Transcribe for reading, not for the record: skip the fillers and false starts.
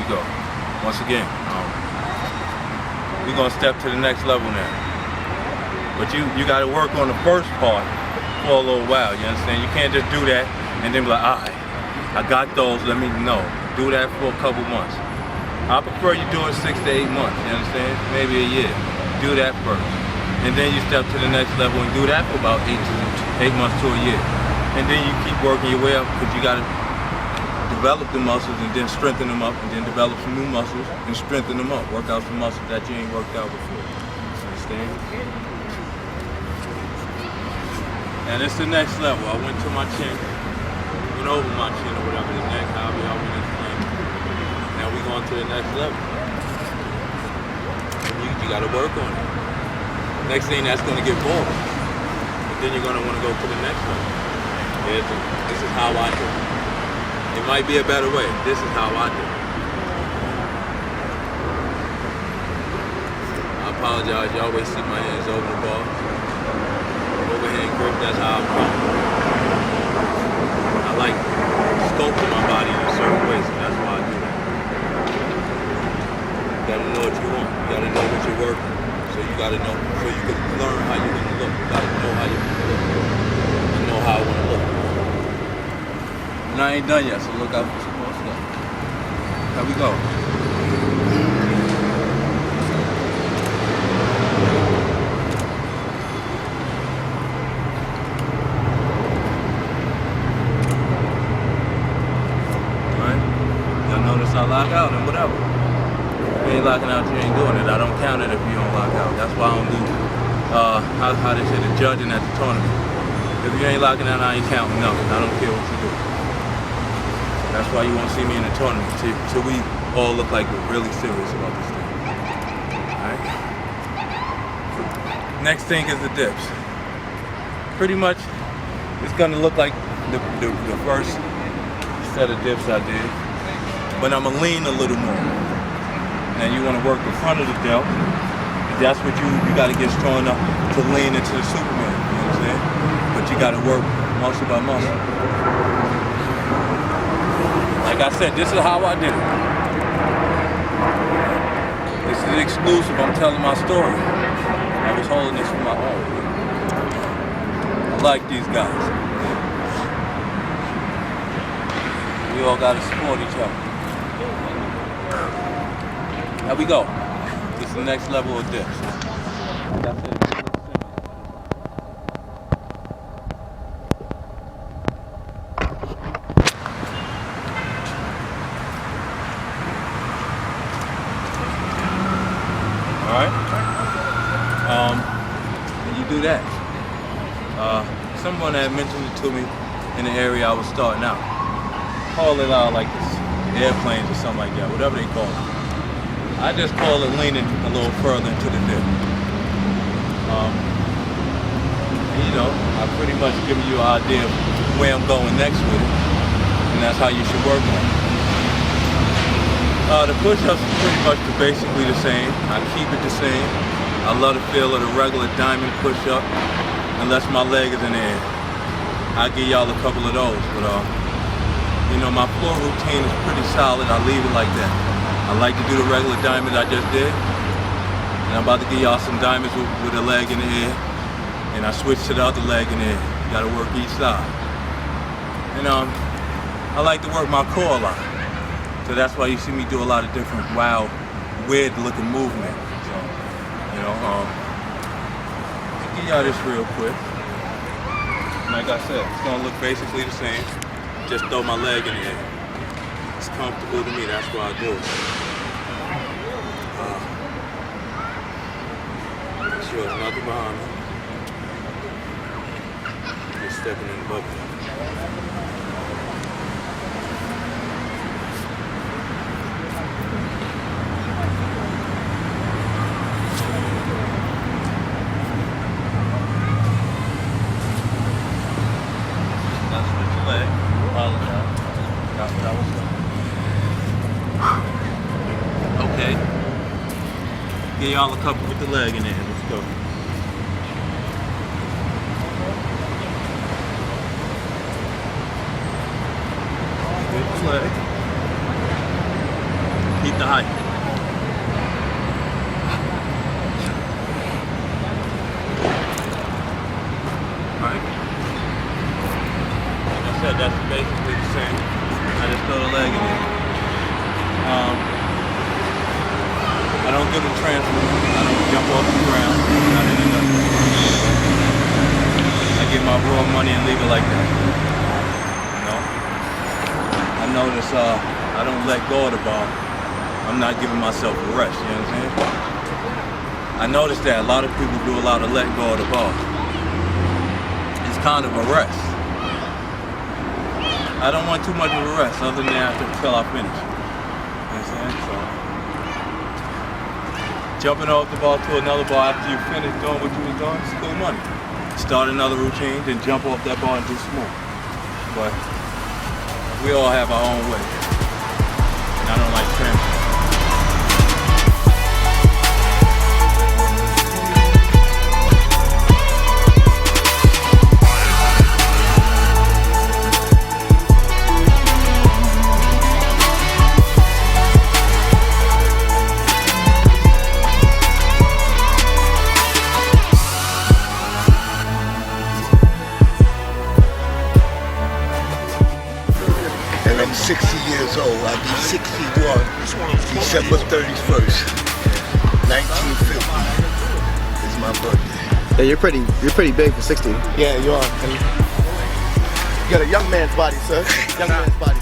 we go. Once again, we're gonna step to the next level now. But you gotta work on the first part for a little while, you understand? You can't just do that and then be like, alright, I got those, let me know. Do that for a couple months. I prefer you do it 6 to 8 months, you understand? Maybe a year. Do that first. And then you step to the next level and do that for about 8 months to a year. And then you keep working your way up because you gotta develop the muscles and then strengthen them up and then develop some new muscles and strengthen them up. Work out some muscles that you ain't worked out before. Understand? And it's the next level. I went to my chin, went over my chin or whatever, the neck, however y'all want to explain it. Now we going to the next level. You gotta work on it. Next thing, that's gonna get boring. But then you're gonna wanna go to the next level. This is how I do it. It might be a better way. This is how I do it. I apologize, you always see my hands over the ball. Overhand grip, that's how I'm going. I like sculpting my body in a certain way, so that's why I do that. You gotta know what you want. You gotta know what you're working. So you gotta know, so you can learn how you're gonna look. You gotta know how you're gonna look. And know how I wanna look. And I ain't done yet, so look out for some more stuff. Here we go. Alright? Y'all notice I lock out and whatever. If you ain't locking out, you ain't doing it. I don't count it if you don't lock out. That's why I don't do, how they say, the judging at the tournament. If you ain't locking out, I ain't counting nothing. I don't care what you do. That's why you won't see me in the tournament till we all look like we're really serious about this thing. Alright? Next thing is the dips. Pretty much, it's gonna look like the first set of dips I did, but I'm gonna lean a little more. Now you wanna work the front of the delt. That's what you gotta get strong enough to lean into the Superman, you understand? But you gotta work muscle by muscle. Like I said, this is how I did it. This is exclusive. I'm telling my story. I was holding this for my own. I like these guys. We all gotta support each other. Here we go. This is the next level of dips. That's it. Alright? And you do that. Someone had mentioned it to me in the area I was starting out. Call it like this, airplanes or something like that, whatever they call it. I just call it leaning a little further into the dip. You know, I've pretty much given you an idea of where I'm going next with it. And that's how you should work on it. The push-ups is pretty much basically the same. I keep it the same. I love the feel of the regular diamond push-up, unless my leg is in the air. I'll give y'all a couple of those, but you know, my floor routine is pretty solid. I leave it like that. I like to do the regular diamond I just did, and I'm about to give y'all some diamonds with a leg in the air, and I switch to the other leg in the air. You gotta work each side. And I like to work my core a lot. So that's why you see me do a lot of different wild, weird looking movement. So, you know, I'll give y'all this real quick. Like I said, it's gonna look basically the same. Just throw my leg in the air. It's comfortable to me, that's why I do it. Make sure there's nothing behind me. Just stepping in the bucket. Okay. Get y'all a couple with the leg in there. Let's go. Good leg. Keep the height. Alright. Like I said, that's basically the same. I just throw the leg in there. I don't do the transfer. I don't jump off the ground. Not in the I get my raw money and leave it like that. You know? I notice I don't let go of the ball. I'm not giving myself a rest, you know what I'm saying? I noticed that a lot of people do a lot of let go of the ball. It's kind of a rest. I don't want too much of a rest other than until I finish. You know what I'm saying? So, jumping off the ball to another ball after you finish doing what you was doing, it's cool money. Start another routine, then jump off that ball and do some more. But we all have our own way. And I don't like transfer. And I'm 60 years old. I'll be 61 December 31st, 1950 is my birthday. Yeah, you're pretty big for 60. Yeah, you are. You got a young man's body, sir. Young man's body.